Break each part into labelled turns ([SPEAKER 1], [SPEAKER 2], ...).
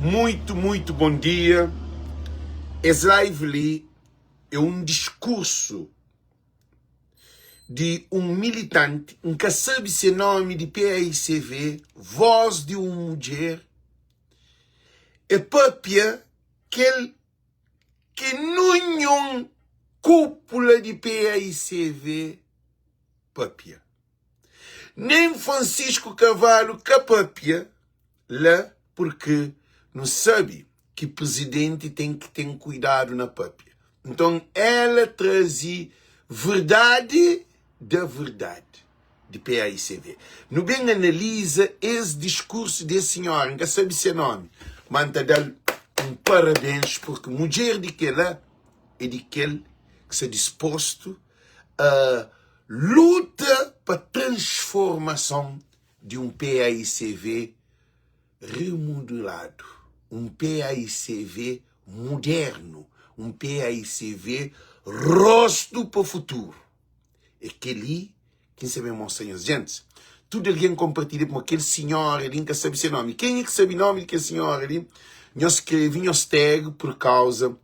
[SPEAKER 1] Muito bom dia. Esse live ali é um discurso de um militante, nunca sabe se nome de PAICV, voz de uma mulher, é própria que nenhum cúpula de PAICV própria. Nem Francisco Carvalho que própria lá, porque não sabe que o presidente tem que ter cuidado na própria. Então ela trazia verdade da verdade de PAICV. No bem analisa esse discurso desse senhor, nunca sabe seu nome, manda dar um parabéns, porque mulher daquela é daquele que está disposto a luta para a transformação de um PAICV remodelado, um PAICV moderno, um PAICV rosto para o futuro. Aquele que sabe mostrar as gente. Tudo alguém compartilha com aquele senhor ali que sabe seu nome. Quem é que sabe o nome daquele senhor ali? Nós escrevi nós tag por causa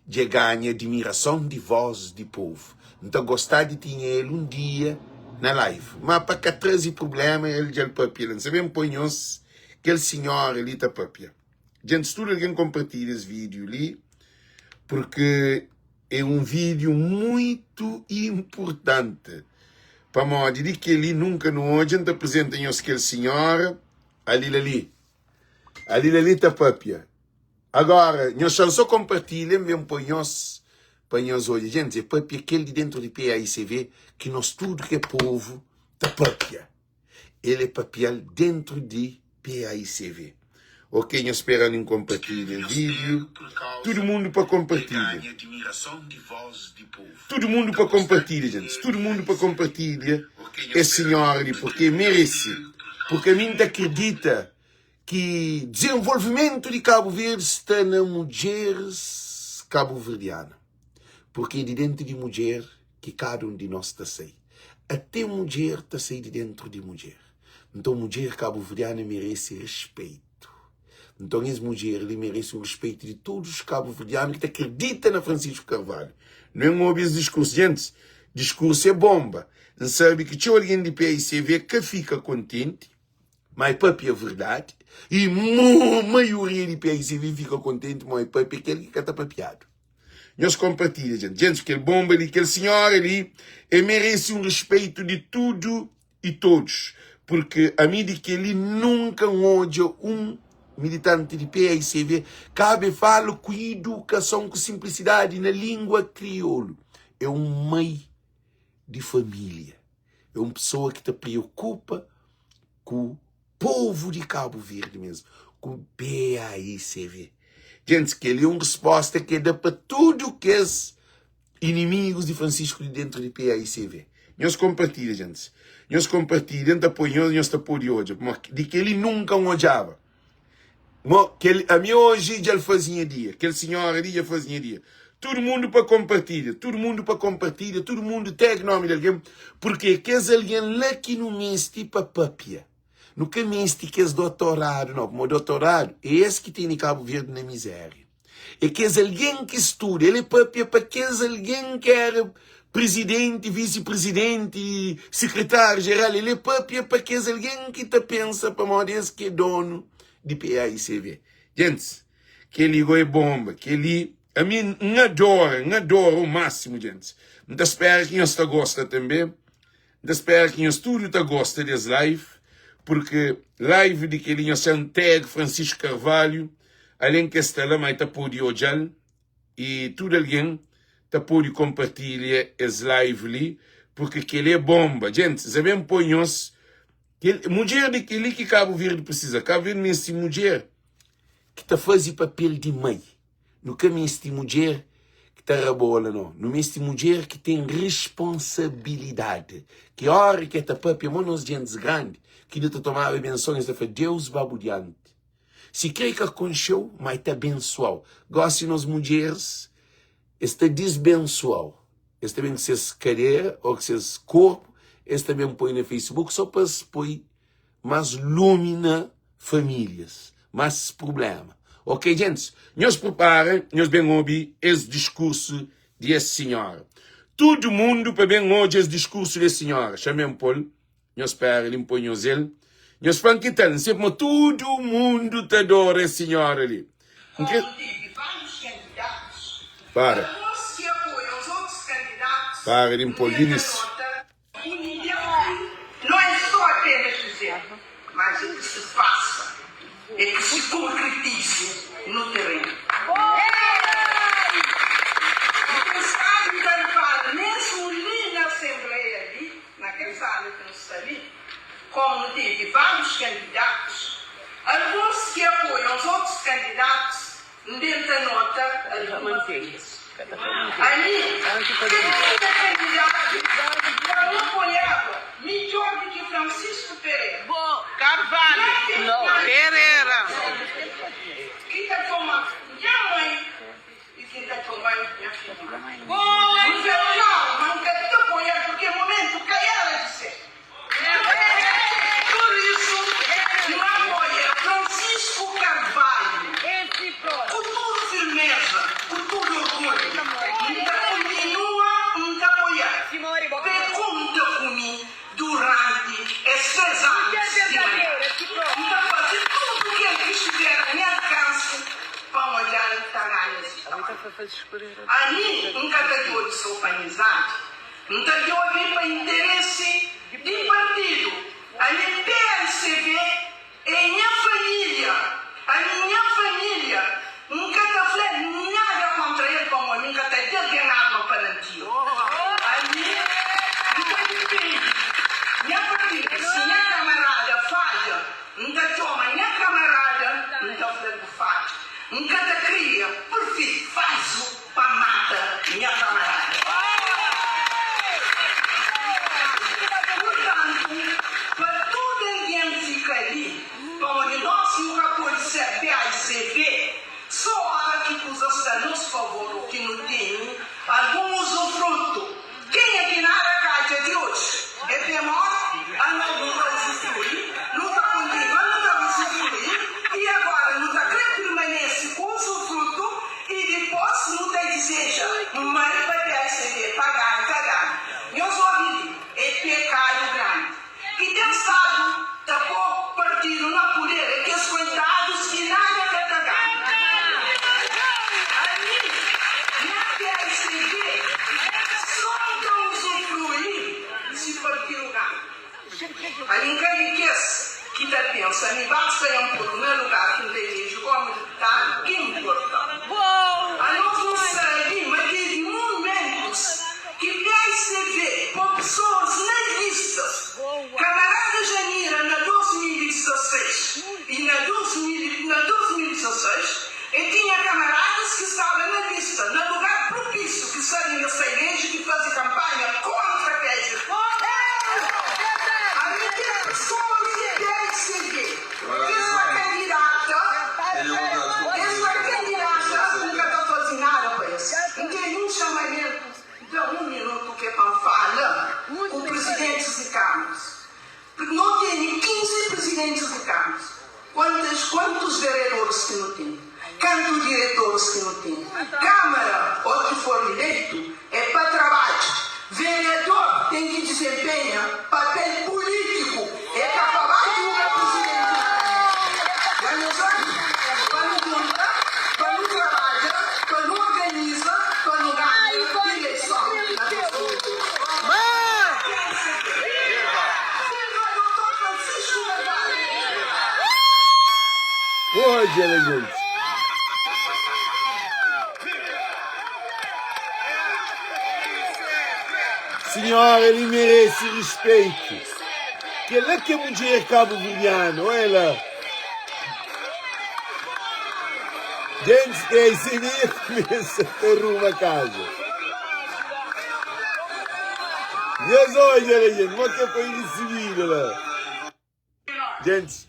[SPEAKER 1] de ganhar admiração de voz de povo. Então gostar de ter ele um dia na live. Mas para que trazer problema ele já papia. Não sabemos põe-nos aquele senhor ali está papia. Gente, tudo alguém compartilha esse vídeo ali, porque é um vídeo muito importante. Para modo de que ele nunca no hoje gente apresenta-nos aquele senhor ali está papia. Agora, nós só compartilhamos mesmo para nós hoje. Gente, é papia aquele de dentro de PAICV que nós tudo que é povo está papia. Ele é papel dentro de PAICV. Ok, nós esperamos em compartilhar o vídeo. Todo mundo para compartilhar. Todo mundo para compartilhar, gente. Todo mundo para compartilhar. Esse senhor ali, porque merece. Porque a mim acredita que desenvolvimento de Cabo Verde está na mulher cabo-verdiana. Porque é de dentro de mulher que cada um de nós está sair. Até mulher está sair de dentro de mulher. Então mulher cabo-verdiana merece respeito. Então essa mulher ele merece o respeito de todos os cabo-verdianos que acreditam na Francisco Carvalho. Não é um óbvio discurso, gente. Discurso é bomba. Não sabe que tinha alguém de PAICV que fica contente, mas papi é verdade. E a maioria de PAICV fica contente, mas papi é aquele que está papiado. Nós compartilhamos, gente. Gente, aquele bomba ali, aquele senhor ali, ele merece um respeito de tudo e todos. Porque a mim de que ele nunca odia um militante de PAICV, cabe falar com educação, com simplicidade, na língua crioulo. É um mãe de família. É uma pessoa que te preocupa com o povo de Cabo Verde mesmo, com o PAICV. Gente, que ele é uma resposta que dá para tudo que é inimigos de Francisco de dentro de PAICV. Nós compartilhamos, gente. Nós compartilhamos, apoiamos, nós apoiamos hoje. De que ele nunca odiava. A mim hoje já fazia dia. Aquele senhor ali já fazia dia. Todo mundo para compartilhar. Todo mundo para compartilhar. Todo mundo tag nome de alguém. Porque queres alguém lá que não mente para papia. No que mente que é doutorado. Não, como doutorado é esse que tem em Cabo Verde na miséria. É que é alguém que estuda. Ele é papia para que é alguém que era presidente, vice-presidente, secretário-geral. Ele é papia para que é alguém que te pensa para modo que é dono de PAICV. Gente, que ele é bomba, que ele, a mim, não adoro o máximo, gente. Então espero que nós gostem também. Então espero que nós tudo gostem desse live, porque live de que ele nós tag Francisco Carvalho, além que está lá, mas está pode odiar, e tudo alguém está pode compartilhar esse live ali, porque que ele é bomba. Gente, sabemos põe nós mulher daquele que Cabo Verde precisa. Cabo Verde nesse mulher que está fazendo papel de mãe. No caminho de mulher que está rabola, não. No mês de mulher que tem responsabilidade. Que a hora que está papel, mas gente grande, que não está tomando benções, está Deus babudiante. Se quer que aconteceu, mas está abençoado. Gosta de nós mulheres, está desbençoado. Está bem que vocês carreira ou que vocês corpo, esse também põe no Facebook só para se pôr mais lumina famílias, mais problema. Ok, gente? Nós preparamos, nós bem ouvir esse discurso desse senhor. Todo mundo para bem ouvir esse discurso desse senhor. Chamem Paul, nós espera ele põe ele. Nós falamos que tal, sempre todo mundo te adora esse senhor ali.
[SPEAKER 2] Como tive vários candidatos,
[SPEAKER 1] Para.
[SPEAKER 2] alguns que apoiam os outros candidatos.
[SPEAKER 1] Para, Limpolinis.
[SPEAKER 2] Não é só apenas dizer, mas é que se faça, é que se concretize no terreno. E quem sabe levar, mesmo ali na Assembleia, ali, naquela sala que não está ali, como teve vários candidatos, alguns que apoiam os outros candidatos, dentro da nota, ali, cada candidato não apoiava melhor do que Francisco Pereira.
[SPEAKER 3] Carvalho. Não, Pereira.
[SPEAKER 2] Quem está tomando? Minha mãe. E quem está tomando? Minha filha. Não quer te apoiar, porque no momento que ela disser. Por isso, não apoia Francisco Carvalho. Com toda firmeza, com todo orgulho. Continua a apoiar. Pergunta comigo durante esses anos de manhã. Então, fazer tudo o que estiver a meu alcance para olhar o tamanho. Ali, nunca deu de sopanizado, nunca deu a vir para interesse de partido. Ali, PSV é minha família. A minha família nunca está falando nada contra ele, como nunca está dando nada para ti. Ali, nunca depende. Minha família, se minha camarada falha, nunca toma minha camarada, nunca falando falha. Nunca te cria, por fim, faz-o para matar minha camarada. Portanto, para todo ninguém ficar ali, como de nós nunca pode ser PAICV, só hora que usa nos favor que não tem algum usufruto. Quem é que na caixa de hoje? É temor? A não usufruir, não está contigo, não está usufruir, e agora não está querendo permanece com o usufruto, e depois não tem deseja, mas vai PAICV pagar, cagar. Eu só digo, é pecado grande. E tem Estado, está pouco partido na poder, é que os coitados que nada quer cagar. Ali, na PAICV, só não usufruir se partir o gado. Ali, quem que está pensando, e basta ir um primeiro lugar que não desejo como deputado, que importa. A nós não sabe, mas tem momentos que PAICV, com pessoas nas listas, camarada Janira na 2016 e na 2016, e tinha camaradas que estavam na lista, no lugar propício, que saem nessa igreja que fazem campanha contra a PAICV. Ali tem pessoas de PAICV, que sua candidata nunca está fazendo nada para isso. Então, não chama ele de um minuto que é para falar com presidentes de câmaras. Porque não tem 15 presidentes de câmaras. Quantos vereadores que não tem? Quantos diretores que não tem? Câmara, ou que for eleito, é para trabalho. Vereador tem que desempenhar papel político. É para falar de uma presidente. Já não sabe? Para não contar, para não trabalhar, para não organizar, para não ganhar eleição.
[SPEAKER 1] Hoje, gente. Senhora, ele merece respeito. Que ela que é mulher cabo-verdiana, olha. Gente, que aí se nem começa a ter uma casa. Deus olha, gente, mas que é para ir receber lá. Gente.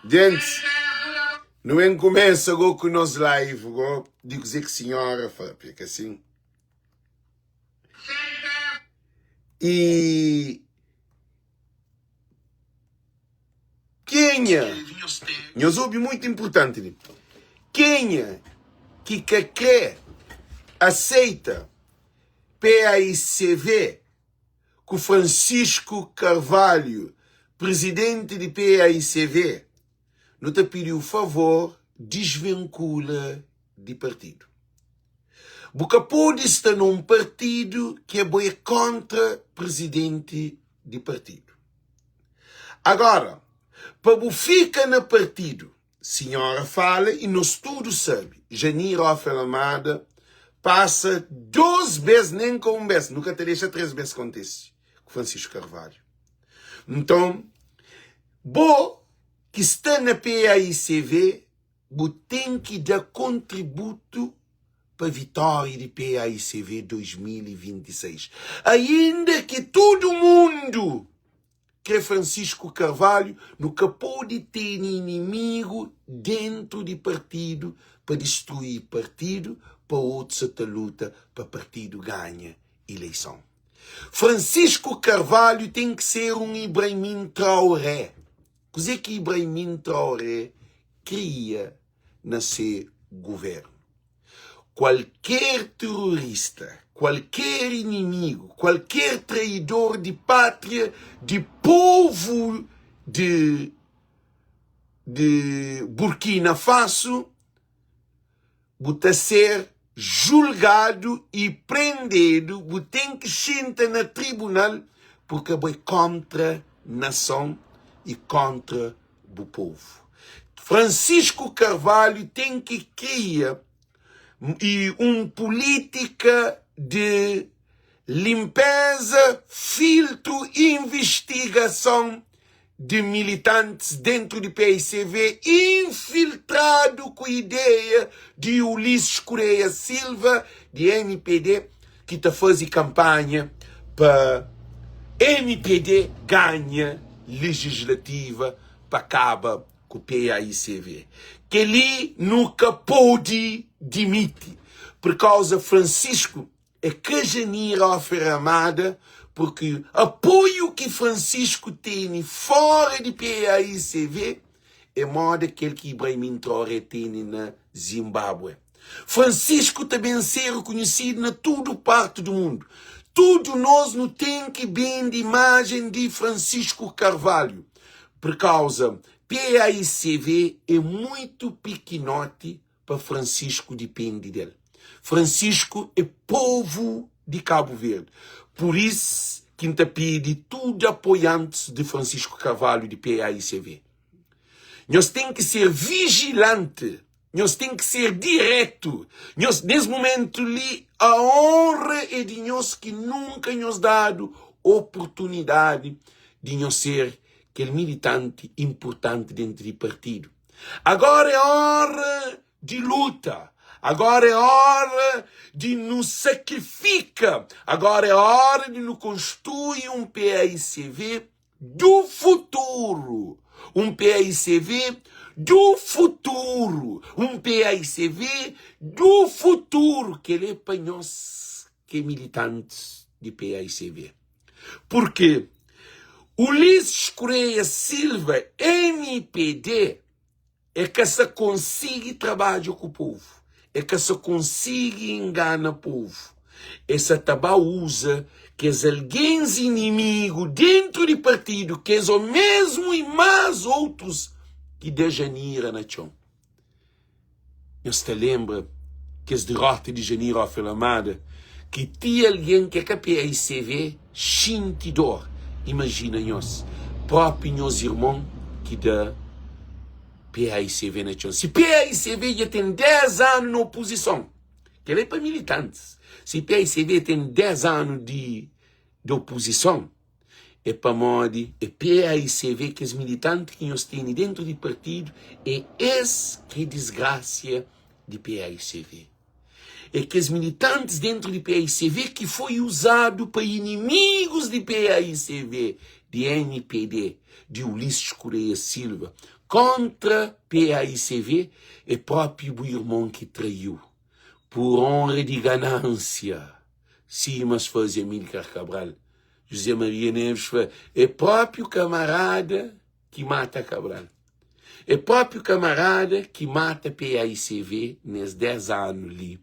[SPEAKER 1] Gente. Não começa agora com o nosso live, agora digo dizer que senhora, porque assim. E quem é? nós ouve muito importante. Quem que quer aceita PAICV com Francisco Carvalho, presidente de PAICV, não te pediu favor, desvincula de partido. Porque pode estar num partido que é contra presidente de partido. Agora, para você ficar no partido, senhora fala e nós todos sabemos, Janir Almada passa 2 vezes, nem com 1 vez, nunca te deixa 3 vezes acontece com Francisco Carvalho. Então, que está na PAICV, tem que dar contributo para a vitória de PAICV 2026. Ainda que todo mundo que Francisco Carvalho nunca pode ter inimigo dentro de partido para destruir partido, para outros a luta para partido ganha eleição. Francisco Carvalho tem que ser um Ibrahim Traoré. O que Ibrahim Traoré queria nascer governo. Qualquer terrorista, qualquer inimigo, qualquer traidor de pátria, de povo de Burkina Faso, vai ser julgado e prendido, tem que sentar no tribunal, porque é contra a nação e contra o povo. Francisco Carvalho tem que criar uma política de limpeza, filtro e investigação de militantes dentro do PAICV, infiltrado com a ideia de Ulisses Correia Silva, de MPD, que está fazendo campanha para MPD ganha legislativa para acabar com o PAICV. Que ele nunca pôde demitir, por causa Francisco é que Janir Almada, porque apoio que Francisco tem fora de PAICV é modo aquele que Ibrahim Traoré tem na Zimbábue. Francisco também ser reconhecido na toda parte do mundo. Tudo nós não tem que bem de imagem de Francisco Carvalho, por causa PAICV é muito pequenote para Francisco depende dele. Francisco é povo de Cabo Verde. Por isso, quinta pede tudo apoiantes de Francisco Carvalho de PAICV. Nós temos que ser vigilante, nós temos que ser direto. Nós, nesse momento ali, a honra é de nós que nunca nos dado oportunidade de nós ser aquele militante importante dentro do partido. Agora é hora de luta. Agora é hora de nos sacrificar. Agora é hora de nos construir um PAICV do futuro. Um PAICV do futuro. Um PAICV do futuro. Que ele é para nós que é militantes de PAICV. Porque Ulisses Correia Silva, MPD, é que se consiga trabalhar com o povo. É que se consiga enganar o povo. Essa taba usa que os alguém inimigo dentro do partido, que é o mesmo e mais outros que de Janir a nação. Nós te lembra que as derrotas de Janir Almada, que tinha alguém que é que a PAICV xintidor. Imagina nós, próprio nós irmãos que da PAICV na chão. Se PAICV já tem 10 anos na oposição, que ele é para militantes. Se PAICV tem 10 anos de oposição, é para modo, é PAICV que os militantes que nós temos dentro do partido, é esse que desgraça de PAICV. É que os militantes dentro do PAICV que foi usado para inimigos de PAICV, de NPD, de Ulisses Correia Silva, contra PAICV, é próprio o irmão que traiu, por honra de ganância. Sim, mas faz Amílcar Cabral. José Maria Neves é próprio camarada que mata Cabral. É próprio camarada que mata PAICV nesses 10 anos ali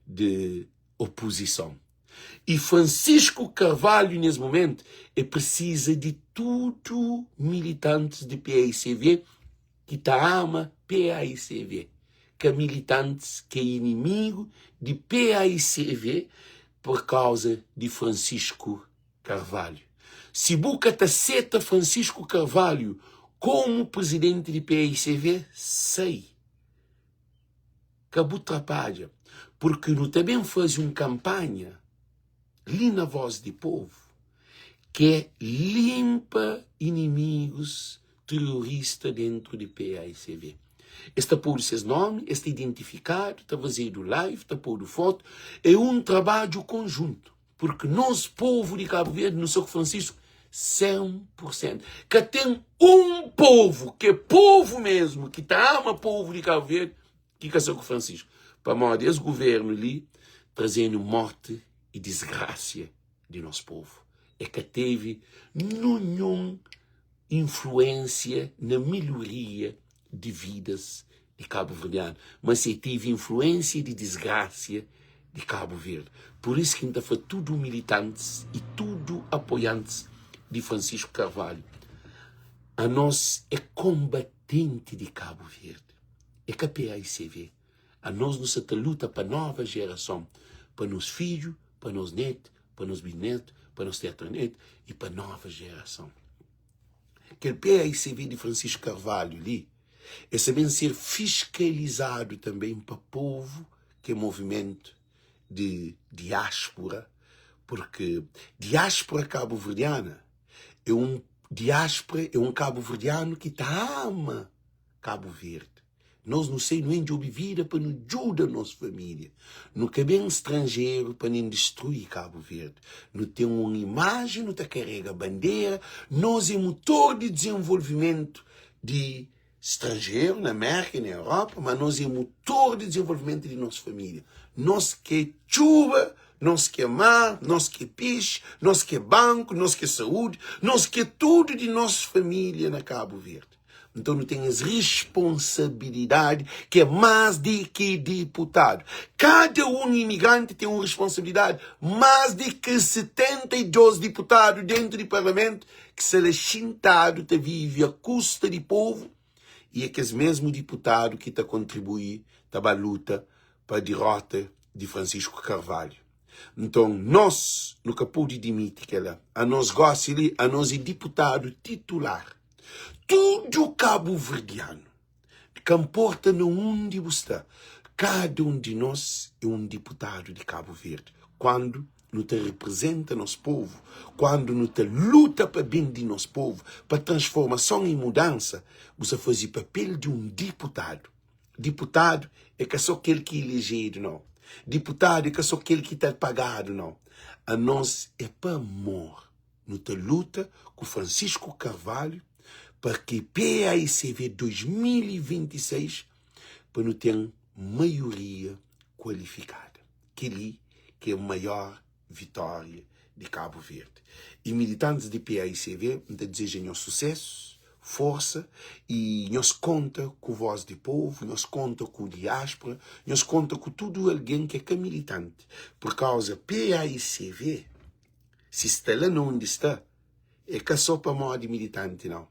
[SPEAKER 1] de oposição. E Francisco Carvalho, nesse momento, precisa de tudo militantes de PAICV que ama PAICV. Que militantes que é inimigo de PAICV por causa de Francisco Carvalho. Se Buca aceita Francisco Carvalho como presidente de PAICV, sei que atrapalha, porque não também faz uma campanha ali na Voz do Povo que é limpa inimigos terroristas dentro de PAICV. Está por seus nomes, está identificado, está fazendo live, está por foto. É um trabalho conjunto, porque nós, povo de Cabo Verde, no São Francisco, 100%. Que tem um povo, que é povo mesmo, que ama o povo de Cabo Verde, que é São Francisco. Para modo esse governo ali, trazendo morte e desgraça de nosso povo. É que teve nenhuma influência na melhoria de vidas de Cabo Verdeano, mas ele teve influência de desgraça de Cabo Verde. Por isso que ainda foi tudo militantes e tudo apoiantes de Francisco Carvalho. A nós é combatente de Cabo Verde. É que a PAICV. A nós nos luta para a nova geração, para nos filhos, para nos netos, para nos bisnetos, para nos tetranetos e para a nova geração. Aquele PAICV de Francisco Carvalho ali é saber ser fiscalizado também para o povo, que é movimento de diáspora, porque diáspora cabo-verdiana é um cabo-verdiano que ama Cabo Verde. Nós não sei nem de onde vida para nos ajudar a nossa família. Não cabem estrangeiro para nem destruir Cabo Verde. Não tem uma imagem, não carrega bandeira. Nós é motor de desenvolvimento de estrangeiro na América e na Europa, mas nós é motor de desenvolvimento de nossa família. Nós quer chuva, nós quer mar, nós quer peixe, nós quer banco, nós quer saúde, nós quer tudo de nossa família na Cabo Verde. Então não tem as responsabilidade que é mais do que deputado. Cada imigrante tem uma responsabilidade mais do que 72 deputados dentro do parlamento que se lexintado te vive a custa do povo e é que esse mesmo deputado que está contribuir para a luta para a derrota de Francisco Carvalho. Então nós nunca pode admitir que ela a nós gosta a nós é deputado titular. Tudo cabo-verdiano que importa no onde está. Cada um de nós é um deputado de Cabo Verde. Quando não te representa nosso povo, quando não te luta para bem de nosso povo, para transformação e mudança, você faz o papel de um deputado. Deputado é que é só aquele que é elegido, não. Deputado é que é só aquele que está pagado, não. A nós é para amor. Não te luta com Francisco Carvalho, para que PAICV 2026 para não ter maioria qualificada. Que é a maior vitória de Cabo Verde. E militantes de PAICV desejam sucesso, força, e nós conta com a Voz do Povo, nós conta com o diáspora, nós conta com tudo alguém que é militante. Por causa PAICV, se está lá onde está, é que só para modo de militante, não.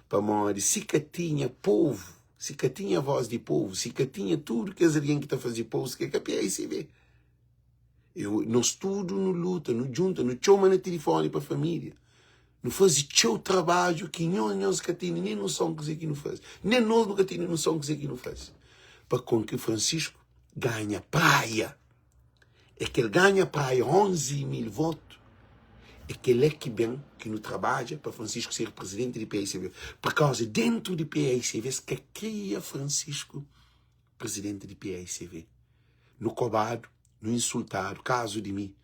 [SPEAKER 1] Para modo, se que tinha povo, se que tinha Voz de Povo, se que tinha tudo que as alguém que está fazendo povo, se que é PAICV. Nós tudo no luta, no junta, no chama no telefone para a família. Não faz o seu trabalho que nós que tem, nem não são que não faz. Nem nós nunca tem, não são que não faz. Para com que Francisco ganha praia. É que ele ganha praia 11 mil votos. É que ele é que bem que não trabalha para Francisco ser presidente de PAICV. Por causa dentro de PAICV que cria Francisco presidente de PAICV. No cobrado, no insultado, caso de mim.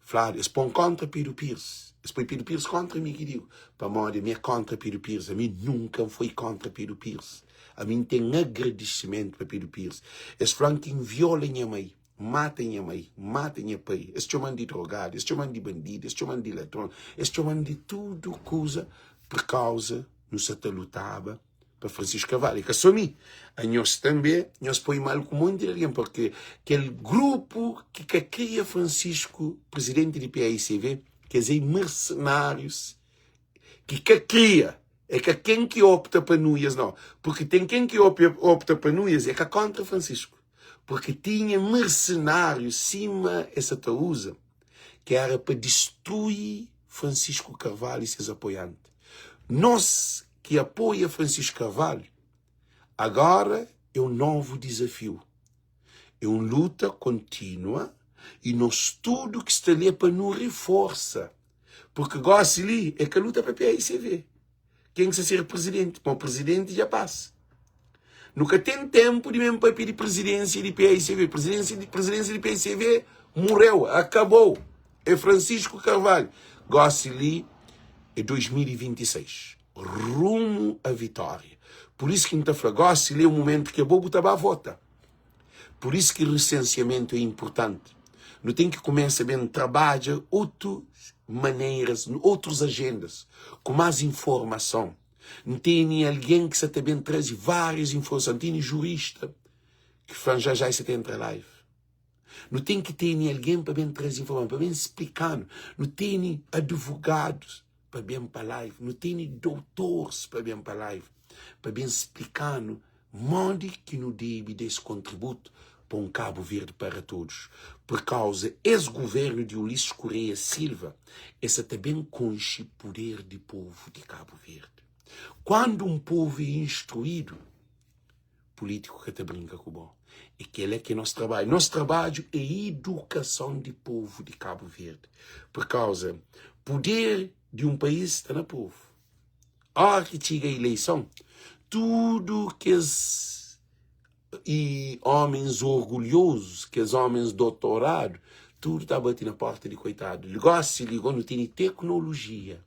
[SPEAKER 1] Flávio, eles põem contra Pedro Pires. Eles põem Pedro Pires contra mim, que digo. Para modo, é contra Pedro Pires. A mim nunca foi contra Pedro Pires. A mim tem agradecimento para Pedro Pires. Eles falam que violem a mãe. Matem a mãe, matem a pai, eles chamam de drogado, eles chamam de bandido, eles chamam de ladrão, eles chamam de tudo coisa por causa não se lutava para Francisco Carvalho, que assumi. A nós também, nós põe mal com muito de alguém, porque aquele grupo que cria Francisco, presidente do PAICV, quer dizer, mercenários, que cria, é que quem que opta para Núñez, não. Porque tem quem que opta para Núñez, é que é contra Francisco. Porque tinha mercenários cima essa usa, que era para destruir Francisco Carvalho e seus apoiantes. Nós que apoia Francisco Carvalho, agora é um novo desafio. É uma luta contínua e nós tudo que está ali para nos reforça. Porque gosta ali é que a luta para a PAICV. Quem que ser presidente? Bom, o presidente já passa. Nunca tem tempo de mesmo para pedir presidência de PAICV. Presidência de PAICV morreu, acabou. É Francisco Carvalho. Gosta ali é 2026. Rumo à vitória. Por isso que a gente fala, gosta ali é o momento que é bom botar a vota. Por isso que o recenseamento é importante. Não tem que começar bem trabalhar outras maneiras, outras agendas, com mais informação. Não tem alguém que se também traz várias informações. Não tem jurista que faz já se tem entre live. Não tem que ter alguém para bem trazer informação, para bem explicando. Não tem advogados para bem para live. Não tem doutores para bem para live. Para bem explicando modo que não deve desse contributo para um Cabo Verde para todos. Por causa esse governo de Ulisses Correia Silva, esse também conche poder de povo de Cabo Verde. Quando um povo é instruído, político que te brinca com o bom. É que ele é que nosso trabalho. Nosso trabalho é educação de povo de Cabo Verde. Por causa poder de um país está no povo. A hora que chega a eleição, tudo que e homens orgulhosos, que os homens doutorados, tudo está batendo na porta de coitado. Se ligou, não tem tecnologia.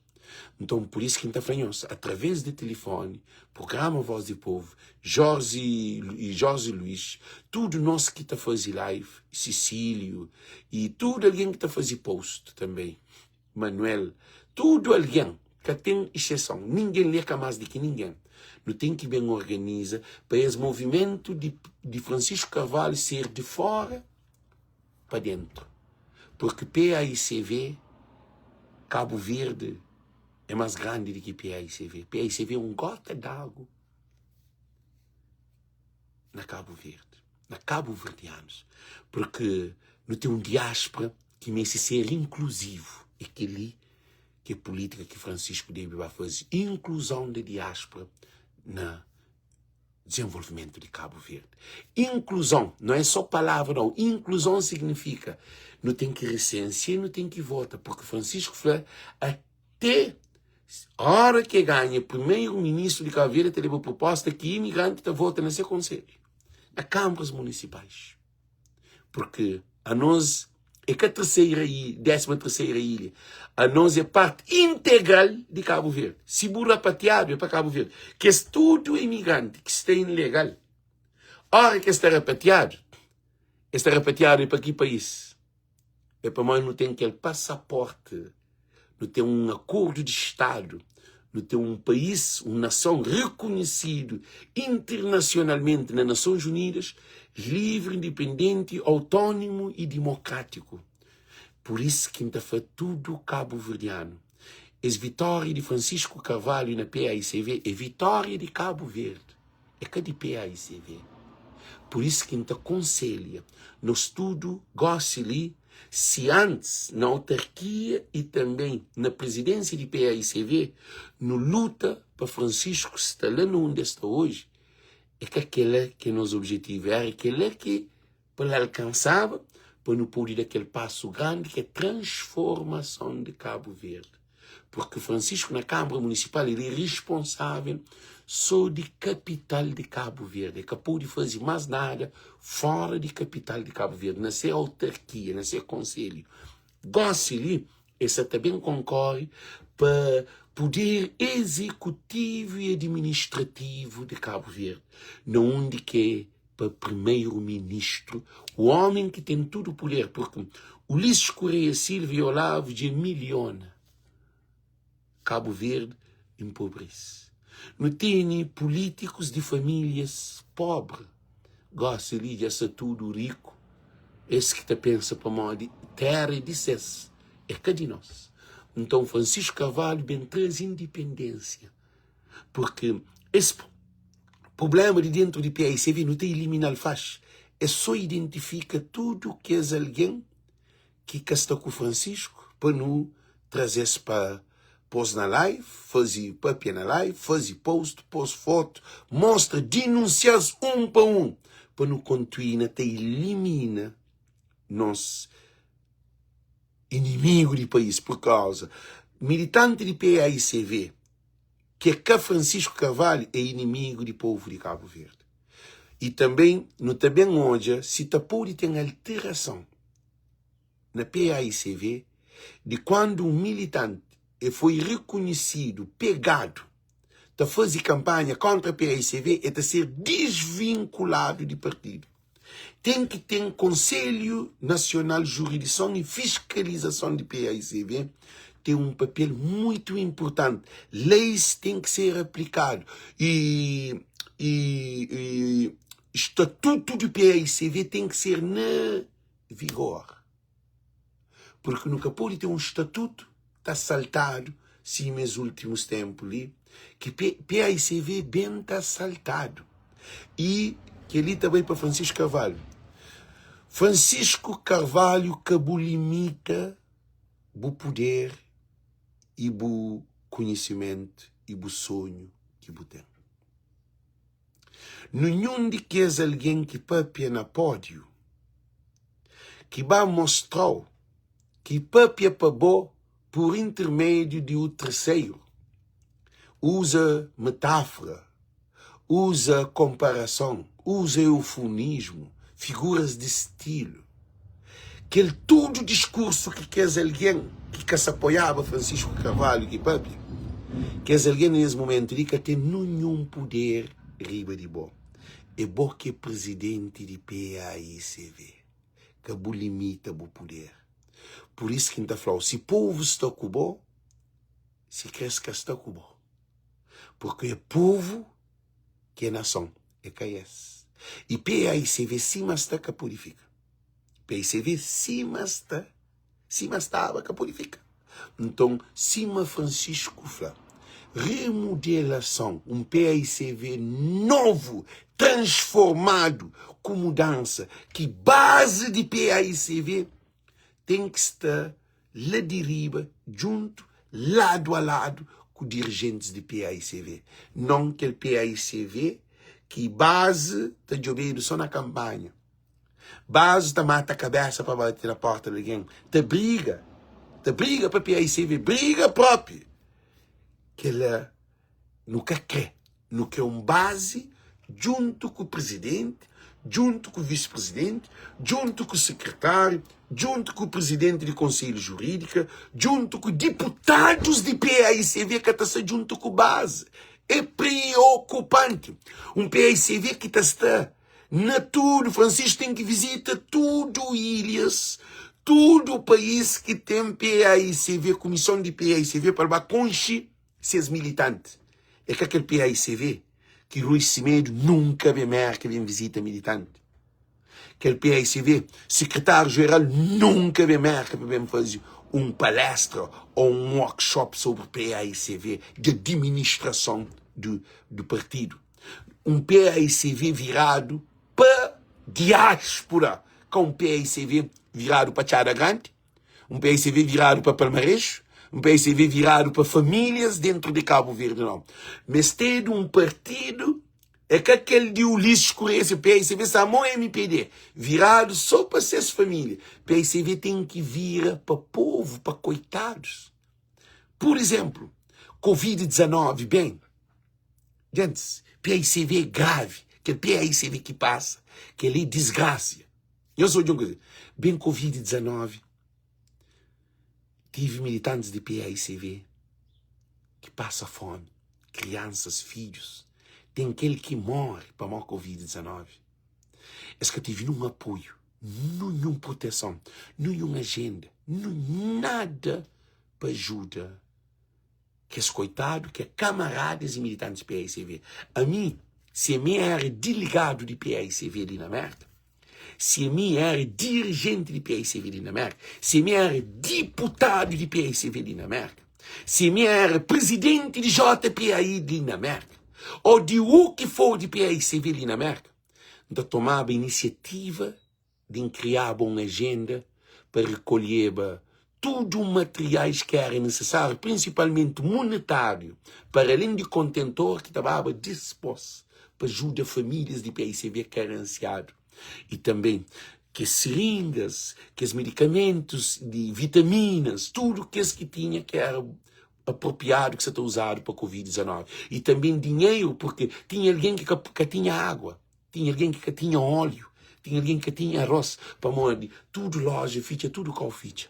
[SPEAKER 1] Então, por isso que a gente falando, através de telefone, programa Voz do Povo, Jorge Luís, tudo nós que está fazendo live, Cecílio, e tudo alguém que está fazendo post também, Manuel, tudo alguém que tem exceção, ninguém lê mais do que ninguém. Não tem que bem organizar para esse movimento de Francisco Carvalho ser de fora para dentro. Porque PAICV, Cabo Verde, é mais grande do que PAICV. PAICV é um gota d'água na Cabo Verde, na Cabo Verdeanos. Porque não tem um diáspora que me ser inclusivo. É aquele que é política que Francisco deve fazer. Inclusão da diáspora no desenvolvimento de Cabo Verde. Inclusão, não é só palavra, não. Inclusão significa não tem que recensear, não tem que votar. Porque Francisco falou, até a hora que ganha primeiro-ministro de Cabo Verde, teve a proposta que imigrante vota nesse conselho, nas câmaras municipais. Porque a nós é que a 13ª ilha, a nós é parte integral de Cabo Verde. Se burra pateado é para Cabo Verde. Que é tudo imigrante que está ilegal. A hora que está repatriado é para que país? É para nós não tem aquele passaporte, não tem um acordo de Estado, não tem um país, uma nação reconhecido internacionalmente nas Nações Unidas, livre, independente, autônomo e democrático. Por isso que ainda foi tudo cabo-verdiano. As vitórias de Francisco Carvalho na PAICV é vitória de Cabo Verde, é que de PAICV. Por isso que ainda aconselha, no estudo, goste ali, se antes na autarquia e também na presidência de PAICV, no luta para Francisco estar lá onde está hoje, é que aquele que é nosso objetivo, é aquele que para alcançava, para não poder dar aquele passo grande que é a transformação de Cabo Verde. Porque Francisco na Câmara Municipal ele é responsável só de capital de Cabo Verde, que pode fazer mais nada fora de capital de Cabo Verde, na sua autarquia, na seu conselho. Gosto ali, essa também concorre para poder executivo e administrativo de Cabo Verde, não onde que é para primeiro-ministro, o homem que tem todo o poder, porque Ulisses Correia Silva e Olavo de milhona. Cabo Verde empobrece. Não tem políticos de famílias pobres. Gosta de ser tudo rico. Esse que te pensa para mal de terra e de cesse. É cá de nós. Então, Francisco Carvalho bem traz independência. Porque esse problema de dentro de PAICV não tem eliminar faz. É só identifica tudo que é alguém que está com o Francisco para não trazer-se para pôs na live, fazer papel na live, fazer post, pôs foto, mostra, denunciar-se para não continuar até elimina nosso inimigo do país por causa militante de PAICV que é que Francisco Carvalho é inimigo do povo de Cabo Verde. E também, não também onde se tá pode ter alteração na PAICV de quando um militante foi reconhecido, pegado, de fazer campanha contra a PAICV e de ser desvinculado do partido. Tem que ter Conselho Nacional de Jurisdição e Fiscalização de PAICV, tem um papel muito importante. Leis têm que ser aplicadas e estatuto do PAICV tem que ser na vigor. Porque nunca pode ter um estatuto está saltado, sim, nos últimos tempos ali, que PAICV bem está saltado. E que ele também para Francisco Carvalho. Francisco Carvalho que limita o poder e o conhecimento e o sonho que tem. Nenhum de que é alguém que papia na pódio, que vai mostrar que papia para bom por intermédio de um terceiro, usa metáfora, usa comparação, usa eufemismo, figuras de estilo. Aquele todo discurso que quer alguém que se apoiava Francisco Carvalho, que é alguém nesse momento que tem nenhum poder riba de bom. É bom que é presidente de PAICV, que limita o poder. Por isso que a gente fala, se o povo está com bom, se cresce que está com bom. Porque é povo que é nação, é KS. E PAICV cima está que purifica. PAICV cima estava que purifica. Então, cima Francisco Flá, remodelação, um PAICV novo, transformado, com mudança, que base de PAICV tem que estar lá de riba, junto, lado a lado, com dirigentes de PAICV. Não aquele PAICV que base está jogando só na campanha. Base está mata a cabeça para bater na porta de alguém. Te briga para PAICV, briga própria. Que ela nunca quer. Nunca é um base junto com o presidente, junto com o vice-presidente, junto com o secretário, junto com o presidente do Conselho Jurídico, junto com deputados de PAICV que está junto com a base. É preocupante. Um PAICV que está na tudo. Francisco tem que visitar tudo ilhas, todo o país que tem PAICV, comissão de PAICV para conhecer seus militantes. É que aquele PAICV que Rui Semedo nunca vem mais que vem visita militante. Aquele PAICV, secretário-geral nunca vem mais que vem fazer palestra ou um workshop sobre PAICV, de administração do partido. Um PAICV virado para diáspora, com um PAICV virado para Tchada Grande, um PAICV virado para Palmares, um PAICV virado para famílias dentro de Cabo Verde, não. Mas tem um partido, é que aquele de Ulisses Correia, PAICV, Samon MPD, virado só para essas famílias. PAICV tem que vir para povo, para coitados. Por exemplo, Covid-19, bem, gente, PAICV é grave, aquele PAICV que passa, aquele desgraça. Eu sou de uma coisa, bem Covid-19, tive militantes de PAICV que passam fome, crianças, filhos. Tem aquele que morre para a Covid-19. É que tive nenhum apoio, nenhuma proteção, nenhuma agenda, nada para ajuda que é coitado, que é camaradas e militantes do PAICV. A mim, se a mim era delegado de PAICV ali na América, se a mim era dirigente de PAICV ali na América, se a mim era deputado de PAICV ali na América, se a mim era presidente de JPAI ali na América, ou de o que for de PAICV ali na América, então tomava a iniciativa de criar uma agenda para recolher tudo os materiais que era necessário, principalmente monetário, para além de contentor que estava disposto para ajudar famílias de PAICV carenciados. E também que seringas, que os medicamentos de vitaminas, tudo que tinha que era apropriado que se está usado para a Covid-19. E também dinheiro, porque tinha alguém que tinha água, tinha alguém que tinha óleo, tinha alguém que tinha arroz, para onde tudo loja, ficha, tudo com ficha.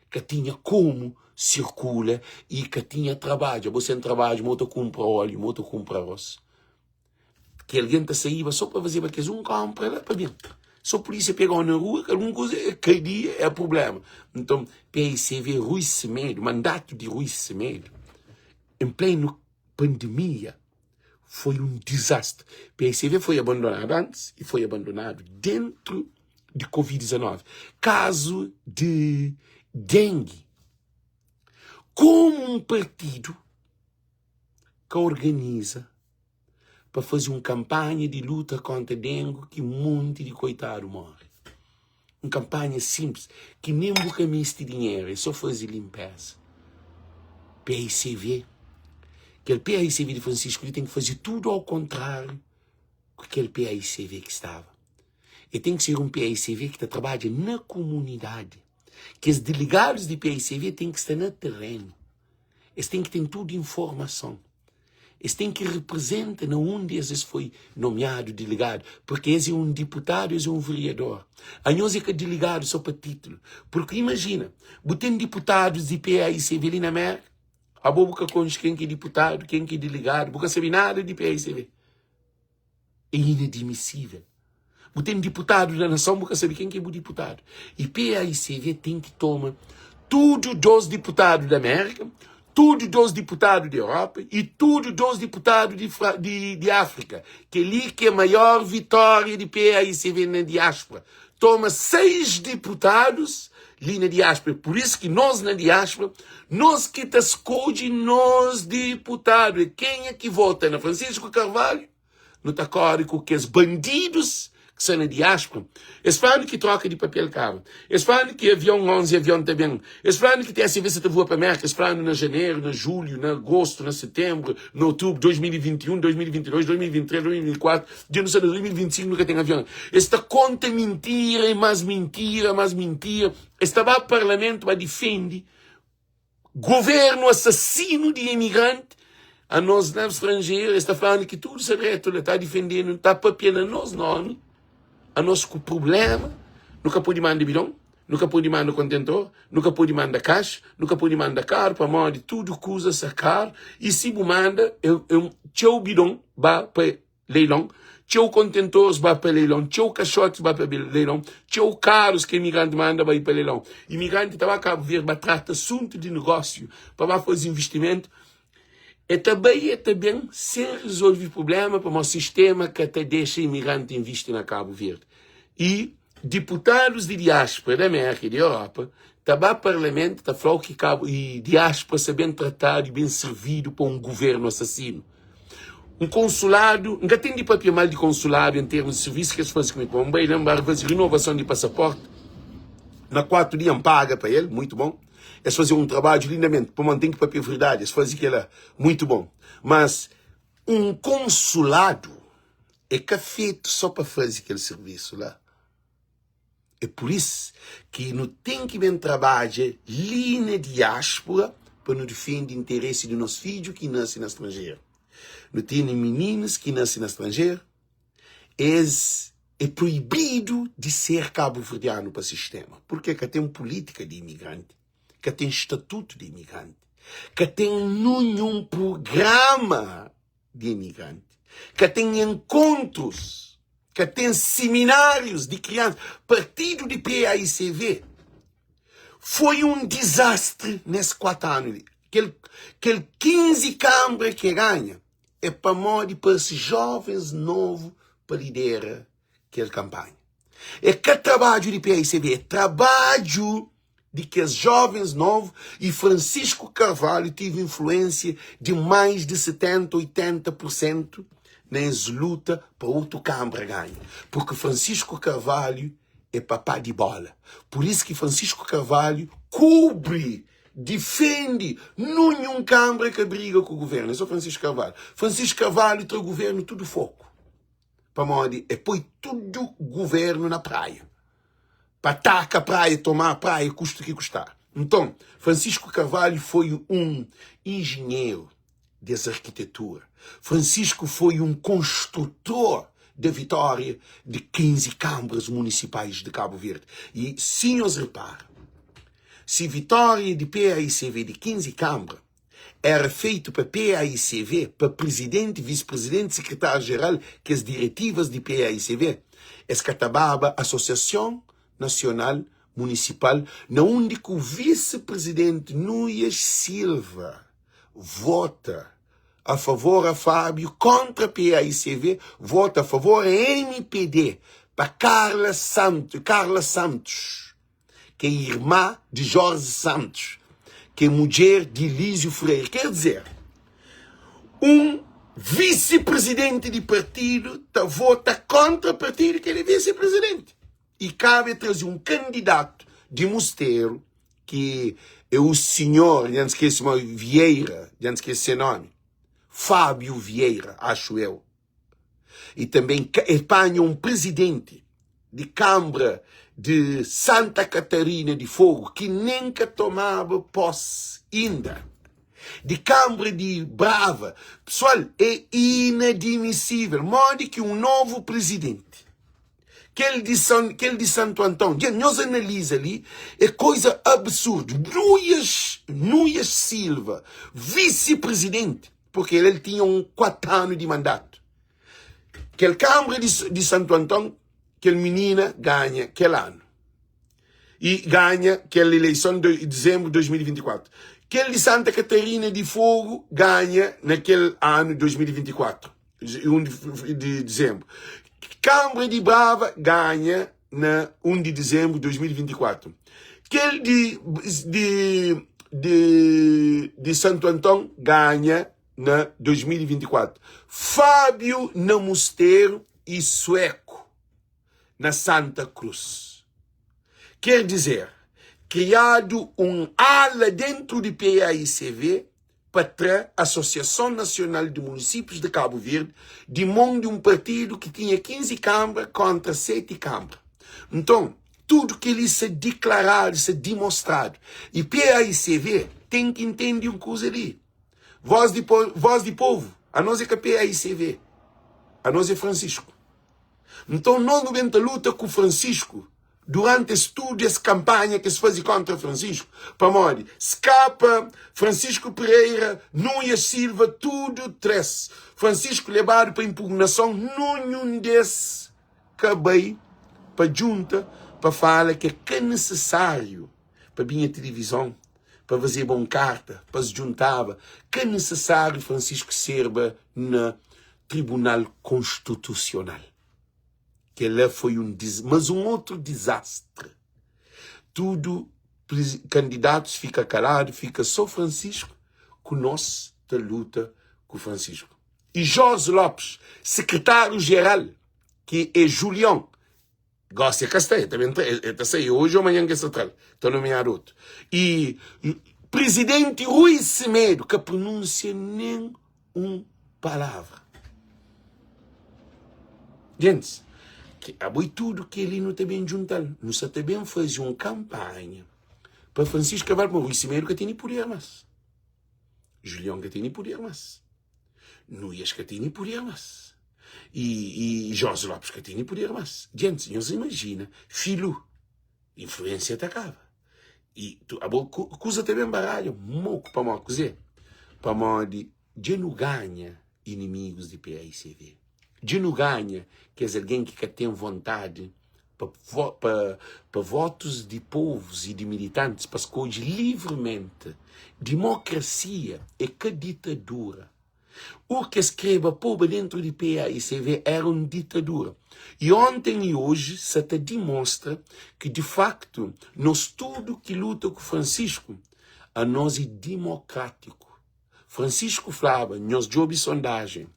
[SPEAKER 1] Que tinha como circula e que tinha trabalho. Você tem trabalho, moto compra óleo, moto compra arroz. Que alguém está saindo só para fazer, porque um compra lá para dentro. Só a polícia pegou na rua, que alguma coisa, que dia é problema. Então, PAICV Rui Semedo, mandato de Rui Semedo, em pleno pandemia, foi um desastre. PAICV foi abandonado antes e foi abandonado dentro de Covid-19. Caso de dengue. Como um partido que organiza para fazer uma campanha de luta contra a dengue que um monte de coitado morre. Uma campanha simples, que nem busca este dinheiro, é só fazer limpeza. PAICV. Aquele PAICV de Francisco ele tem que fazer tudo ao contrário do que aquele PAICV que estava. E tem que ser um PAICV que trabalha na comunidade. Que os delegados de PAICV têm que estar no terreno. Eles têm que ter tudo informação. Eles têm que representar onde eles foi nomeado delegado, porque eles é um deputado, eles é um vereador. A nós é que é delegado só para título. Porque imagina, botando deputados de PAICV ali na América, a boca com quem que é deputado, quem que é delegado, nunca sabe nada de PAICV. É inadmissível. Botando deputado da nação, nunca sabe quem que é o deputado. E PAICV tem que tomar tudo dos deputados da América, tudo dos deputados da Europa e tudo dos deputados de África. Que ali que é a maior vitória de PAICV na diáspora. Toma 6 deputados ali na diáspora. Por isso que nós na diáspora, nós que escolhe nós deputados. E quem é que vota na Francisco Carvalho? Não está claro com que os bandidos que são na diáspora, eles falam que troca de papel caro, eles falam que avião 11 avião também, eles falam que tem a serviço de voa para a América, eles falam na janeiro, na julho, na agosto, na setembro, no outubro, 2021, 2022, 2023, 2024, de 2025 nunca tem avião. Esta conta mentira e mais mentira, mais mentira. Esta vai ao parlamento a defender governo assassino de imigrante. A nós na estrangeira está falando que tudo se reto, está defendendo, está papel a nós nome. A nosso problema, nunca pode mandar bidão, nunca pode mandar contentor, nunca pode mandar caixa, nunca pode mandar carro, para mandar tudo que usa sacar, e se você manda, teu bidão vai para leilão, teu contentor vai para leilão, teu caixote vai para leilão, teu carros que o imigrante manda vai para leilão. O imigrante está a vir para tratar assunto de negócio, para fazer investimento. É também sem resolver o problema para o sistema que até deixa imigrante investir na Cabo Verde. E deputados de diáspora da América e da Europa, também o parlamento está falando que Cabo e diáspora se bem tratado e bem servido por um governo assassino. Um consulado, nunca tem de papel mal de consulado em termos de serviço que eles fazem comigo. Um bem lembrar, fazer renovação de passaporte. Na 4 dias paga para ele, muito bom. Eles faziam um trabalho lindamente, para manter o papel verdade, eles faziam aquilo muito bom. Mas um consulado é que é feito só para fazer aquele serviço lá. É por isso que não tem que bem trabalhar ali na diáspora para não defender o interesse dos nossos filhos que nascem na estrangeira. Não tem meninos que nascem na estrangeira. É proibido de ser cabo-verdiano para o sistema. Porque tem uma política de imigrante. Que tem estatuto de imigrante, que tem nenhum programa de imigrante, que tem encontros, que tem seminários de crianças. Partido de PAICV foi um desastre nesses 4 anos. aquele 15 câmara que ganha é para modo para esses jovens novos para liderar aquela campanha. É que trabalho de PAICV, é trabalho de que os jovens novos e Francisco Carvalho teve influência de mais de 70%, 80% nas lutas para outro câmara ganhar. Porque Francisco Carvalho é papá de bola. Por isso que Francisco Carvalho cobre, defende nenhum câmara que briga com o governo. É só Francisco Carvalho. Francisco Carvalho tem o governo tudo foco. Para modo é põe tudo governo na praia. Para atacar a praia, tomar a praia, custa o que custar. Então, Francisco Carvalho foi um engenheiro dessa arquitetura. Francisco foi um construtor da vitória de 15 câmaras municipais de Cabo Verde. E, senhores, reparam, se vitória de PAICV de 15 câmaras era feito para PAICV, para presidente, vice-presidente, secretário-geral, que as diretivas de PAICV, escatababa Associação Nacional Municipal, na onde o vice-presidente Núñez Silva vota a favor a Fábio, contra a PAICV, vota a favor a MPD, para Carla Santos, que é irmã de Jorge Santos, que é mulher de Lísio Freire. Quer dizer, um vice-presidente de partido vota contra o partido que ele é vice-presidente. E cabe trazer um candidato de Mosteiro, que é o senhor, já não esqueci o nome, Vieira, já não esqueci o nome, Fábio Vieira, acho eu. E também apanha um presidente de Câmara de Santa Catarina de Fogo, que nunca tomava posse ainda. De Câmara de Brava. Pessoal, é inadmissível. Modo que um novo presidente, aquele de Santo Antão, nós analisa ali, é coisa absurda. Núñez Silva, vice-presidente, porque ele tinha 4 anos de mandato. Aquele Câmara de Santo Antão, aquele menina ganha aquele ano. E ganha aquela eleição de dezembro de 2024. Aquele de Santa Catarina de Fogo ganha naquele ano de 2024, 1 de dezembro. Câmara de Brava ganha na 1 de dezembro de 2024. Aquele de Santo Antão ganha na 2024. Fábio na Mosteiro e Sueco na Santa Cruz. Quer dizer, criado um ala dentro de PAICV para a Associação Nacional de Municípios de Cabo Verde, de mão de um partido que tinha 15 câmaras contra 7 câmaras. Então, tudo que ele se declarado, se demonstrado. E PAICV tem que entender uma coisa ali. Voz de povo. A nós é que é PAICV. A nós é Francisco. Então, nós não vamos luta com Francisco durante estudo, essa campanha que se faz contra Francisco. Para morrer. Escapa, Francisco Pereira, Núñez Silva, tudo três. Francisco levado para impugnação, nenhum desses cabei para junta, para falar que é necessário para vir a televisão, para fazer bom carta, para se juntava, que é necessário Francisco serva no Tribunal Constitucional. Que lá foi mas um outro desastre. Tudo, candidatos fica calado, fica só Francisco, que nós da luta com Francisco. E Jorge Lopes, secretário-geral, que é Julião, gosta de Castanha, também está saindo hoje ou amanhã que é central, está nomeado outro. E presidente Rui Semedo, que pronuncia nem uma palavra. Gente, há tudo que ele não está bem juntando. Não está bem fazer uma campanha para Francisco Carvalho, para Rui Semedo que tem poder mais. Julião que tem poder mais. Núñez que tem poder mais. E Jorge Lopes que tem poder mais. Gente, não se imagina. Filho, influência atacava. E a coisa também baralho. Moco para mal cozer. Para mal de não ganha inimigos de PAICV. De não ganha, que é alguém que tem vontade para votos de povos e de militantes para escolher livremente. Democracia é que ditadura. O que escreve povo dentro de PAICV era uma ditadura. E ontem e hoje se te demonstra que, de facto, nós tudo que luta com Francisco, a nós é democrático. Francisco falava, nós jogamos sondagem.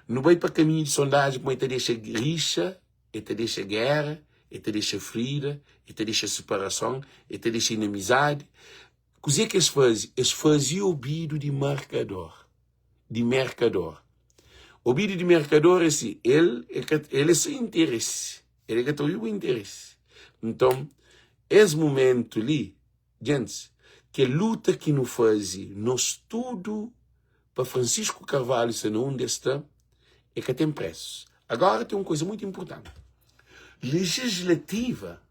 [SPEAKER 1] Não vai para caminho de sondagem, mas te deixa rixa, e te deixa guerra, e te deixa ferida, e te deixa separação, e te deixa inimizade. O que eles faziam? Eles faziam o bido de marcador. O bido de mercador é assim, ele é seu interesse. Ele é que tem o interesse. Então, esse momento ali, gente, que a luta que nos faz, nós tudo, para Francisco Carvalho, se não onde está, é que tem preço. Agora tem uma coisa muito importante. Legislativa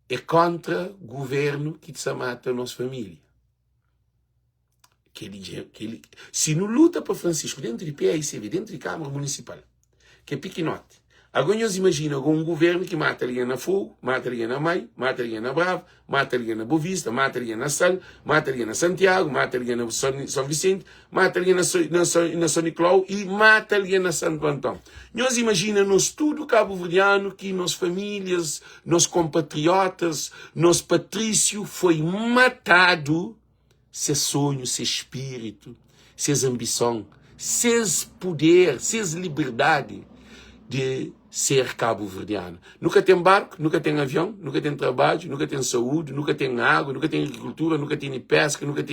[SPEAKER 1] é contra o governo que se mata a nossa família. Se não luta para Francisco dentro de PAICV, dentro de Câmara Municipal, que é pequenote, agora nós imaginamos um governo que mata ali na Fogo, mata ali na Mai, mata ali na Bravo, mata ali na Bovista, mata ali na Sal, mata ali na Santiago, mata ali na São Vicente, mata ali na São Nicolau e mata ali na Santo Antão. Nós imaginamos tudo cabo-verdiano que nossas famílias, nossos compatriotas, nosso patrício foi matado. Seus sonhos, seu espírito, suas ambições, seus poder, suas liberdade de ser cabo-verdiano. Nunca tem barco, nunca tem avião, nunca tem trabalho, nunca tem saúde, nunca tem água, nunca tem agricultura, nunca tem pesca, nunca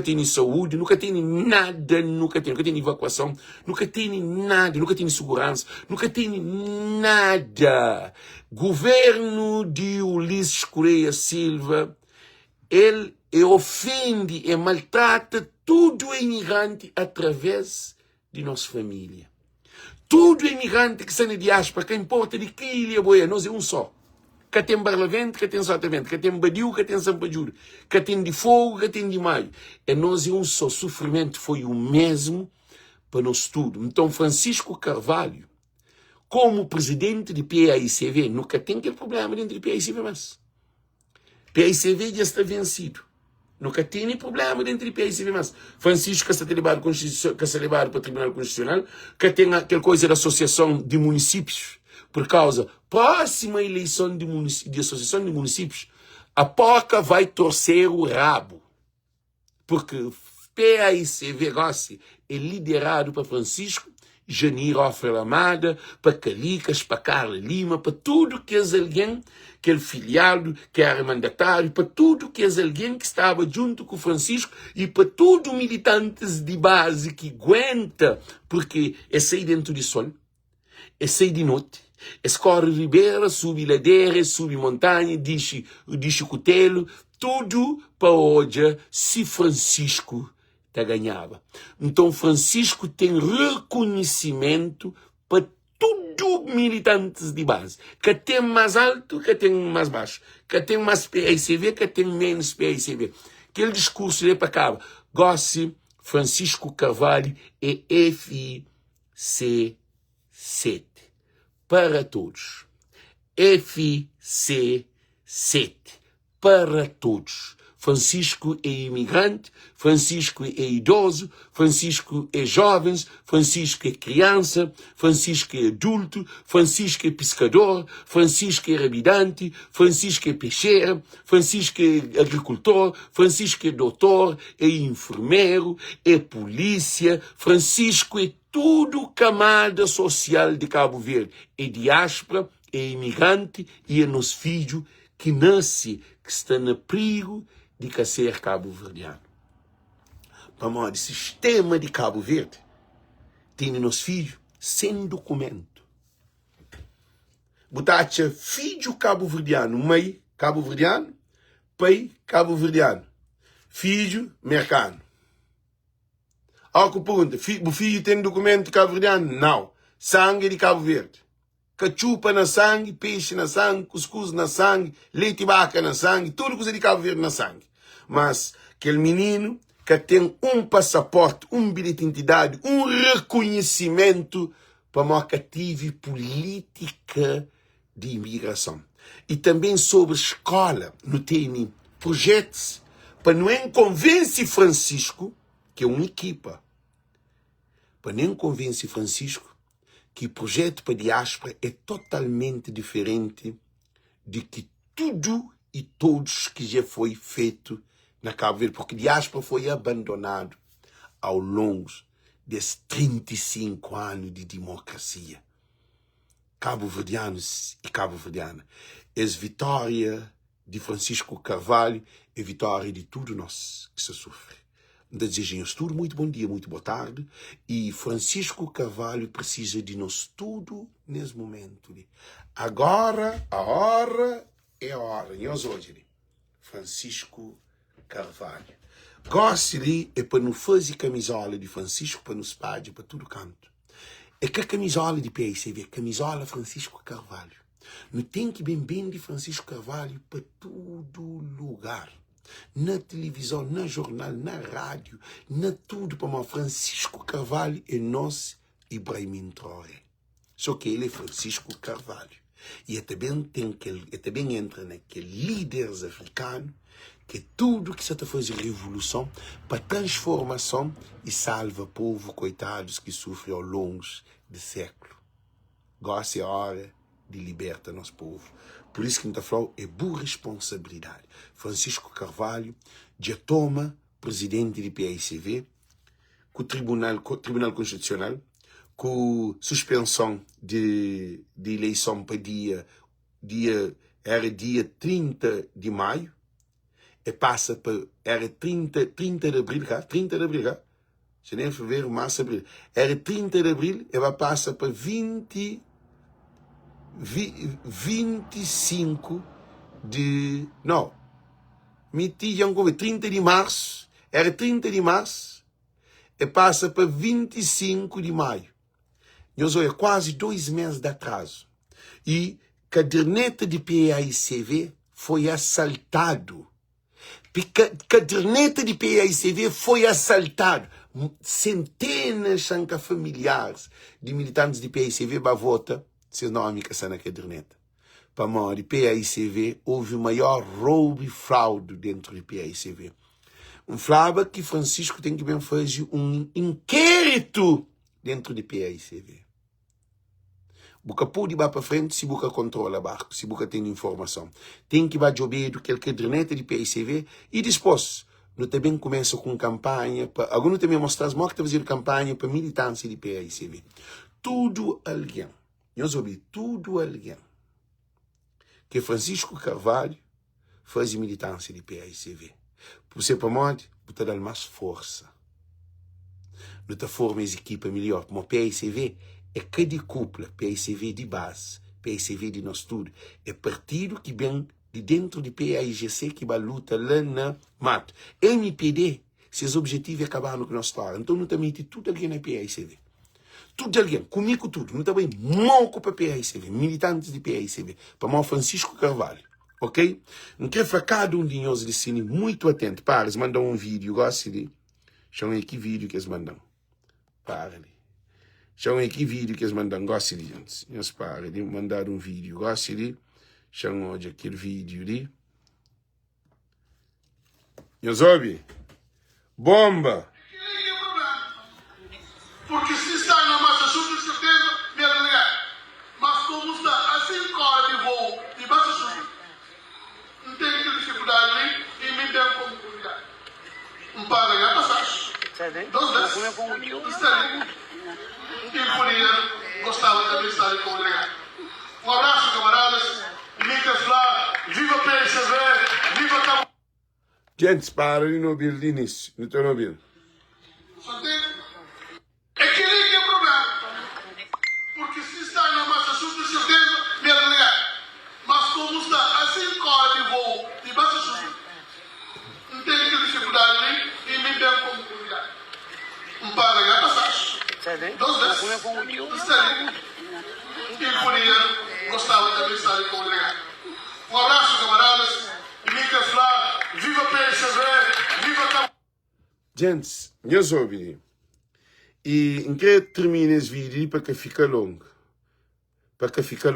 [SPEAKER 1] tem saúde, nunca tem nada, nunca tem evacuação, nunca tem nada, nunca tem segurança, nunca tem nada. Governo de Ulisses Correia Silva, ele ofende e maltrata todo imigrante através de nossa família. Todo imigrante que está na diáspora, que importa de que ilha boia, nós é um só. Que tem Barlavento, que tem Sotavento, que tem Badiu, que tem Sampajuro, que tem de Fogo, que tem de Maio. E nós é um só. O sofrimento foi o mesmo para nós tudo. Então, Francisco Carvalho, como presidente de PAICV, nunca tem aquele problema dentro de PAICV, mas PAICV já está vencido. Nunca tem problema dentro de PAICV, mas Francisco que está levado para o Tribunal Constitucional, que tem aquela coisa da Associação de Municípios, por causa próxima eleição de Associação de Municípios, a POCA vai torcer o rabo, porque PAICV é liderado para Francisco, Janir Offer Lamada, para Calicas, para Carla Lima, para tudo que é alguém, que é filiado, que era mandatário, para tudo que é alguém que estava junto com Francisco e para tudo militantes de base que aguenta, porque é sair dentro de sol, é sair de noite, escorre ribeira, sube ladeira, sube montanha, diz cutelo, tudo para hoje, se Francisco ganhava. Então Francisco tem reconhecimento para tudo militantes de base. Que tem mais alto, que tem mais baixo. Que tem mais PAICV, que tem menos PAICV. Aquele discurso de para cá. Gosse, Francisco Carvalho é FIC7. Para todos. FIC7. Para todos. Francisco é imigrante, Francisco é idoso, Francisco é jovem, Francisco é criança, Francisco é adulto, Francisco é pescador, Francisco é rabidante, Francisco é peixeiro, Francisco é agricultor, Francisco é doutor, é enfermeiro, é polícia, Francisco é tudo camada social de Cabo Verde. É diáspora, é imigrante e é nosso filho que nasce, que está no perigo de ser cabo-verdiano. Para modo de sistema de Cabo Verde, tem nos filhos sem documento. Botacha filho cabo-verdiano, mãe cabo-verdiano, pai cabo-verdiano, filho mercano. Ao que pergunta, o filho tem documento cabo-verdiano? Não. Sangue de Cabo Verde. Cachupa na sangue, peixe na sangue, cuscuz na sangue, leite e vaca na sangue, tudo coisa de Cabo Verde na sangue. Mas aquele menino que tem um passaporte, um bilhete de identidade, um reconhecimento para uma cative política de imigração. E também sobre escola, não tem projetos para não convencer Francisco, que é uma equipa, para não convencer Francisco que o projeto para a diáspora é totalmente diferente de que tudo e todos que já foi feito na Cabo Verde, porque a diáspora foi abandonado ao longo desses 35 anos de democracia. Cabo-verdianos e cabo-verdiana. É vitória de Francisco Carvalho, é vitória de tudo nós que se sofre. Desejamos tudo muito bom dia, muito boa tarde. E Francisco Carvalho precisa de nós tudo nesse momento. Agora, a hora é a hora. E hoje, Francisco Carvalho. Gosto de é para não fazer camisola de Francisco, para nos pagar para todo canto. É que a camisola de PICV, camisola Francisco Carvalho. Não tem que bem de Francisco Carvalho para todo lugar. Na televisão, na jornal, na rádio, na tudo para uma Francisco Carvalho é nosso Ibrahim Traoré. Só que ele é Francisco Carvalho. E também entra naqueles líderes africanos que tudo que se está fazendo revolução para transformação e salva o povo coitados que sofrem ao longo de século. Gosta a hora de libertar nosso povo. Por isso que a gente fala é boa responsabilidade. Francisco Carvalho já toma presidente do PICV, com o Tribunal Constitucional, com suspensão de eleição para era dia 30 de maio, e passa para, era 30 de abril, janeiro, fevereiro, março, abril, era 30 de abril, e vai passar para 25 de, não, 30 de março, era 30 de março, e passa para 25 de maio. Nós olha quase 2 meses de atraso. E caderneta de PAICV foi assaltado. Caderneta de PAICV foi assaltado. Centenas de familiares de militantes de PAICV para votar, seus nomes que são na caderneta. Para a de PAICV, houve o maior roubo e fraude dentro de PAICV. Falava que Francisco tem que bem fazer um inquérito dentro de PAICV. Buca pode ir para frente se buca controla barco, se buca tem informação. Tem que ir do que caderneta de PICV e depois, não também começa com campanha, agora também mostrar as que fazer campanha para militância de PICV. Tudo alguém, nós ouvimos tudo alguém que Francisco Carvalho faz militância de PICV. Por ser para morte, para dar mais força. Não te forma as equipas melhor, como PICV é cada cúpula, PICV de base, PICV de nós tudo. É partido que vem de dentro de PAIGC que vai lutar lá na mato. MPD, seus objetivos é acabar no que nós estamos. Então não também tem tudo alguém na PAICV. Tudo alguém, comigo tudo. Não também manco para PAICV, militantes de PAICV, para o Francisco Carvalho. Ok? Não quero falar cada um de nós de cine muito atento. Para, eles mandam um vídeo, gosto de. Chamam aqui vídeo que eles mandam. Para ali. Chamam aqui vídeo que eles mandam, gosto de gente. Eles param de mandar um vídeo, gosto de. Chamam hoje aquele vídeo de. Eles ouvem? Bomba!
[SPEAKER 2] Porque se está na Massachusetts, certeza, me alegar. Mas como está a 5 horas de voo de Massachusetts, não tem que dificuldade ali e me deu como cuidar. Não paga a passagem. 2 vezes. E por isso, gostava também de estar ali como legal. Um abraço, camaradas. Mitas lá. Viva PSV. Viva Cabo.
[SPEAKER 1] Gente, para de não ouvir de início. Não estou ouvindo.
[SPEAKER 2] Só tem. É que nem tem problema. Porque se está na Massachusetts, certeza, me alegar. Mas como está a 5 horas de voo de Massachusetts, não tem que dificuldade ali e me deu como cuidar. Não paga a passagem. 2 vezes. E por isso, gostava também de estar ali como legal. Um abraço, camaradas. Mitas lá. Viva PSV. Viva Cabo.
[SPEAKER 1] Gente, meus ouvintes, E em que termina esse vídeo para que fica longo. Para que fica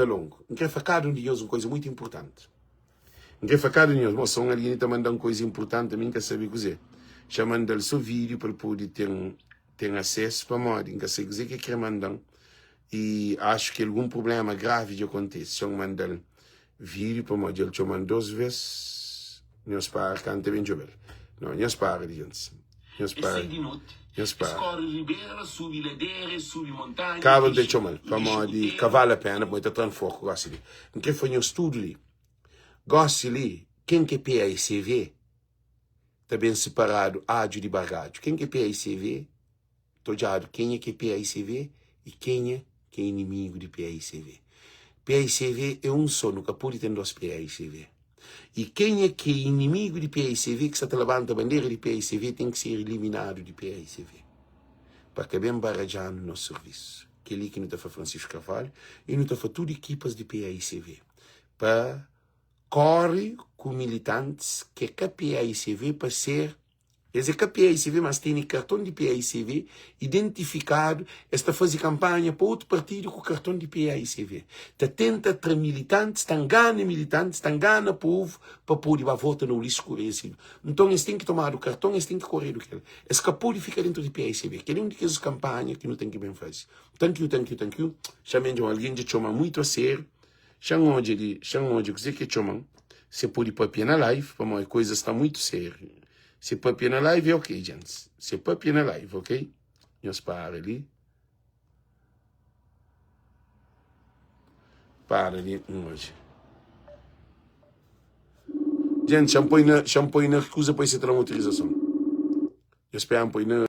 [SPEAKER 1] longo. Em que cada um de nós uma coisa muito importante. Em que cada um de nós, moça, alguém está mandando uma coisa importante a mim que sabe dizer. Já mandar o seu vídeo para poder ter acesso para modo, em que sei dizer que quer mandar. E acho que algum problema grave acontece. Se eu mandar vídeo para modo, ele te manda 2 vezes. Nós para canta bem jovem. Não, nós para, gente. Nós para. Cavalo de chomal, para de cavalo a pena, muito tão forte, gosto de. Em que foi um estudo ali? Gosto ali, quem que PICV está bem separado, ádio de bagagem. Quem que PICV? Estou dizendo quem é que PICV e quem é que é inimigo de PICV. PICV é um só, nunca pode ter 2 PICV. E quem é que é inimigo de PICV, que está levando a bandeira de PICV, tem que ser eliminado de PICV. Para que bem barajando no nosso serviço. Que é ali que não está Francisco Carvalho e não está tudo equipas de PICV. Para corre com militantes que é a PICV para ser. Esse é a PICV, mas tem cartão de PICV identificado, está fazendo campanha para outro partido com o cartão de PICV. Está tenta ter militantes, está engana militantes, está engana povo para poder votar no Ulisses Correia Silva. Então eles têm que tomar o cartão, eles têm que correr do que ele. Eles que pode ficar dentro de PICV. Que é uma dessas campanhas que não tem que bem fazer. Thank you. Chamem de alguém de chama muito a sério. Chamam de dizer que chamam. Se pode ir na live, para uma coisa está muito séria. Se pode na live, é ok, gente. Se pode na live, ok? Nós para ali. Para ali hoje. Gente, shampoo na recusa para essa autorização. Eu espero que na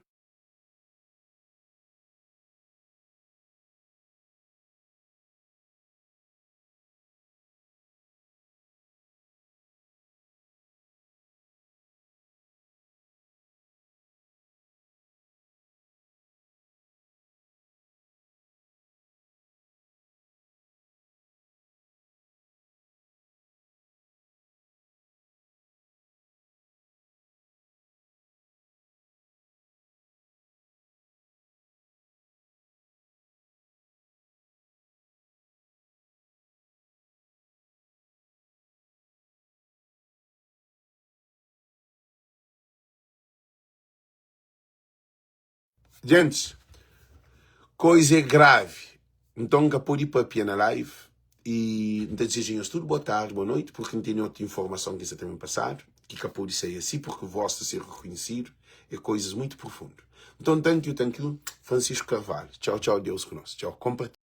[SPEAKER 1] gente, coisa grave. Então, que pode ir para na live. E então, desejamos tudo boa tarde, boa noite, porque não tem outra informação que você tem passado, que pode ser assim, porque gosta de ser reconhecido, é coisas muito profundas. Então, thank you, Francisco Carvalho. Tchau, Deus conosco. Tchau, compartilhe.